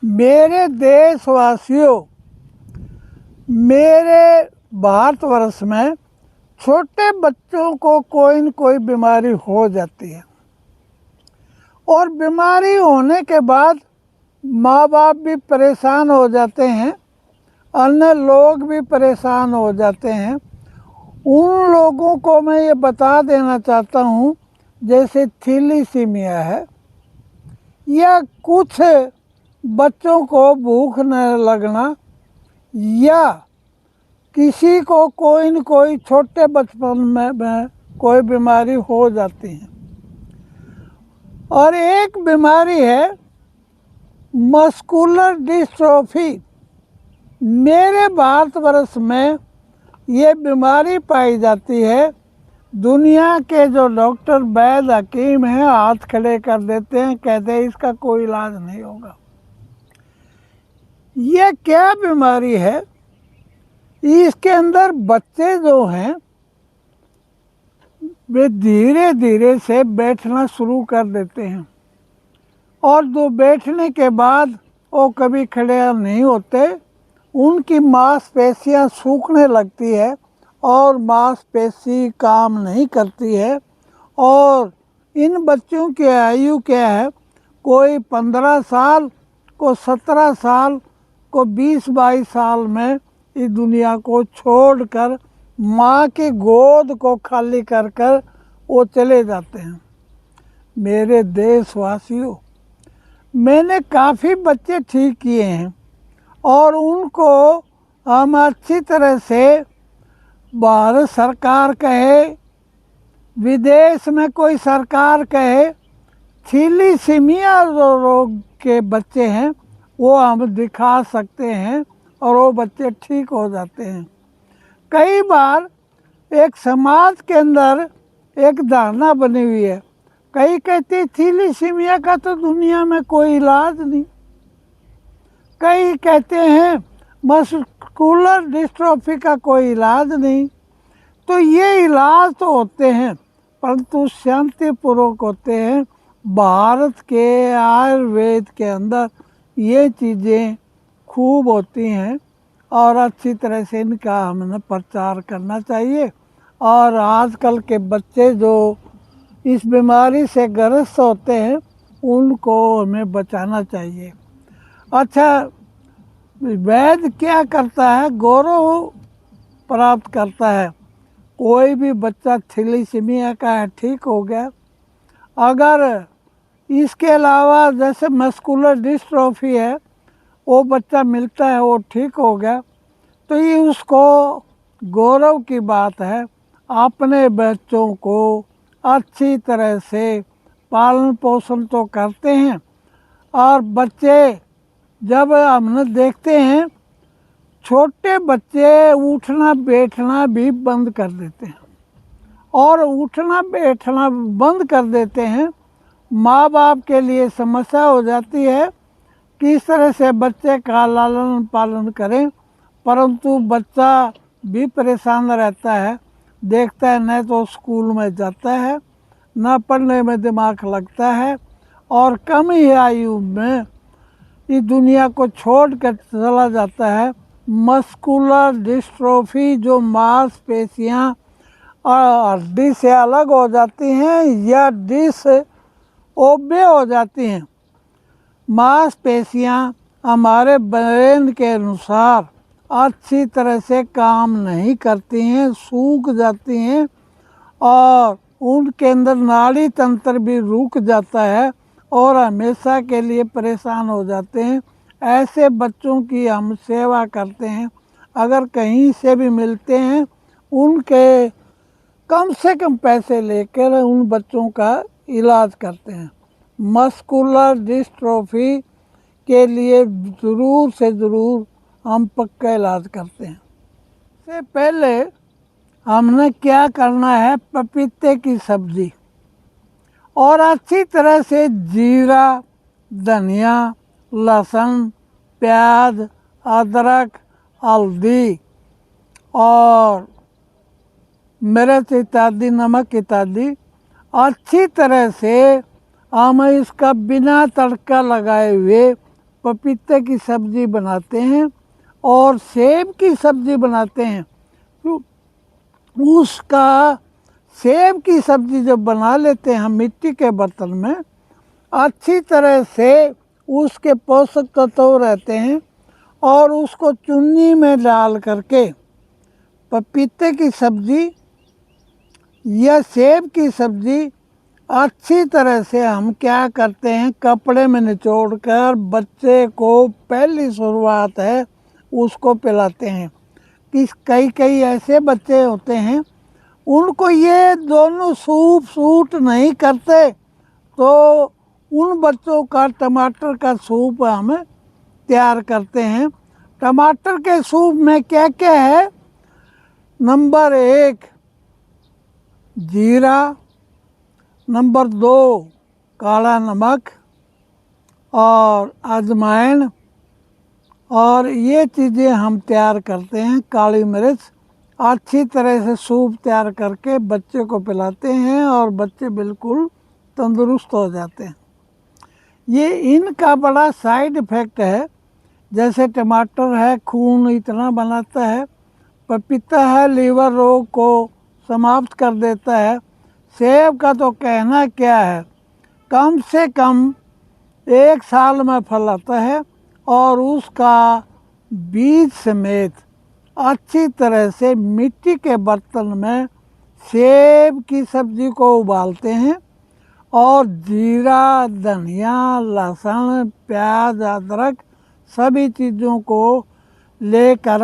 मेरे देशवासियों, मेरे भारतवर्ष में छोटे बच्चों को कोई न कोई बीमारी हो जाती है और बीमारी होने के बाद माँ बाप भी परेशान हो जाते हैं, अन्य लोग भी परेशान हो जाते हैं। उन लोगों को मैं ये बता देना चाहता हूँ, जैसे थैलेसीमिया है या कुछ बच्चों को भूख न लगना या किसी को कोई न कोई छोटे बचपन में कोई बीमारी हो जाती है। और एक बीमारी है मस्कुलर डिस्ट्रोफी। मेरे भारतवर्ष में ये बीमारी पाई जाती है। दुनिया के जो डॉक्टर वैद्य हकीम हैं हाथ खड़े कर देते हैं, कहते हैं इसका कोई इलाज नहीं होगा। ये क्या बीमारी है? इसके अंदर बच्चे जो हैं वे धीरे धीरे से बैठना शुरू कर देते हैं और जो बैठने के बाद वो कभी खड़े नहीं होते। उनकी मांसपेशियां सूखने लगती है और मांसपेशी काम नहीं करती है। और इन बच्चों की आयु क्या है, कोई 15 साल को 17 साल को 20-22 साल में इस दुनिया को छोड़कर माँ की गोद को खाली कर कर वो चले जाते हैं। मेरे देशवासियों, मैंने काफ़ी बच्चे ठीक किए हैं और उनको हम अच्छी तरह से, भारत सरकार कहे, विदेश में कोई सरकार कहे, थैलेसीमिया जो रोग के बच्चे हैं वो हम दिखा सकते हैं और वो बच्चे ठीक हो जाते हैं। कई बार एक समाज के अंदर एक धारणा बनी हुई है, कई कहते थैलेसीमिया का तो दुनिया में कोई इलाज नहीं, कई कहते हैं मस्कुलर डिस्ट्रोफी का कोई इलाज नहीं। तो ये इलाज तो होते हैं परंतु शांतिपूर्वक होते हैं। भारत के आयुर्वेद के अंदर ये चीज़ें खूब होती हैं और अच्छी तरह से इनका हमें प्रचार करना चाहिए। और आजकल के बच्चे जो इस बीमारी से ग्रस्त होते हैं उनको हमें बचाना चाहिए। अच्छा, वैद्य क्या करता है? गौरव प्राप्त करता है। कोई भी बच्चा थैलेसीमिया का है, ठीक हो गया। अगर इसके अलावा जैसे मस्कुलर डिस्ट्रोफी है, वो बच्चा मिलता है, वो ठीक हो गया, तो ये उसको गौरव की बात है। अपने बच्चों को अच्छी तरह से पालन पोषण तो करते हैं और बच्चे जब हम देखते हैं छोटे बच्चे उठना बैठना भी बंद कर देते हैं और उठना बैठना बंद कर देते हैं। माँ बाप के लिए समस्या हो जाती है किस तरह से बच्चे का लालन पालन करें, परंतु बच्चा भी परेशान रहता है। देखता है न तो स्कूल में जाता है, न पढ़ने में दिमाग लगता है और कम ही आयु में इस दुनिया को छोड़ कर चला जाता है। मस्कुलर डिस्ट्रोफी जो मांसपेशियाँ और हड्डी से अलग हो जाती हैं या डिस ओबे हो जाती हैं। मांसपेशियाँ हमारे ब्रेन के अनुसार अच्छी तरह से काम नहीं करती हैं, सूख जाती हैं और उनके अंदर नाड़ी तंत्र भी रुक जाता है और हमेशा के लिए परेशान हो जाते हैं। ऐसे बच्चों की हम सेवा करते हैं। अगर कहीं से भी मिलते हैं उनके कम से कम पैसे लेकर उन बच्चों का इलाज करते हैं। मस्कुलर डिस्ट्रोफी के लिए ज़रूर से ज़रूर हम पक्का इलाज करते हैं। इससे पहले हमने क्या करना है, पपीते की सब्ज़ी और अच्छी तरह से जीरा, धनिया, लहसुन, प्याज, अदरक, हल्दी और मिर्च इत्यादि, नमक इत्यादि अच्छी तरह से हम इसका बिना तड़का लगाए हुए पपीते की सब्ज़ी बनाते हैं और सेब की सब्ज़ी बनाते हैं, तो उसका सेब की सब्ज़ी जब बना लेते हैं हम मिट्टी के बर्तन में, अच्छी तरह से उसके पोषक तत्व रहते हैं और उसको चुन्नी में डाल करके पपीते की सब्ज़ी या सेब की सब्ज़ी अच्छी तरह से हम क्या करते हैं, कपड़े में निचोड़ कर बच्चे को पहली शुरुआत है उसको पिलाते हैं। कई कई ऐसे बच्चे होते हैं उनको ये दोनों सूप सूट नहीं करते, तो उन बच्चों का टमाटर का सूप हम तैयार करते हैं। टमाटर के सूप में क्या क्या है? नंबर 1 जीरा, नंबर 2 काला नमक और अजवाइन, और ये चीज़ें हम तैयार करते हैं। काली मिर्च, अच्छी तरह से सूप तैयार करके बच्चे को पिलाते हैं और बच्चे बिल्कुल तंदुरुस्त हो जाते हैं। ये इनका बड़ा साइड इफ़ेक्ट है, जैसे टमाटर है खून इतना बनाता है, पपीता है लीवर रोग को समाप्त कर देता है, सेब का तो कहना क्या है, कम से कम 1 साल में फल आता है और उसका बीज समेत अच्छी तरह से मिट्टी के बर्तन में सेब की सब्ज़ी को उबालते हैं और जीरा, धनिया, लहसुन, प्याज, अदरक सभी चीज़ों को लेकर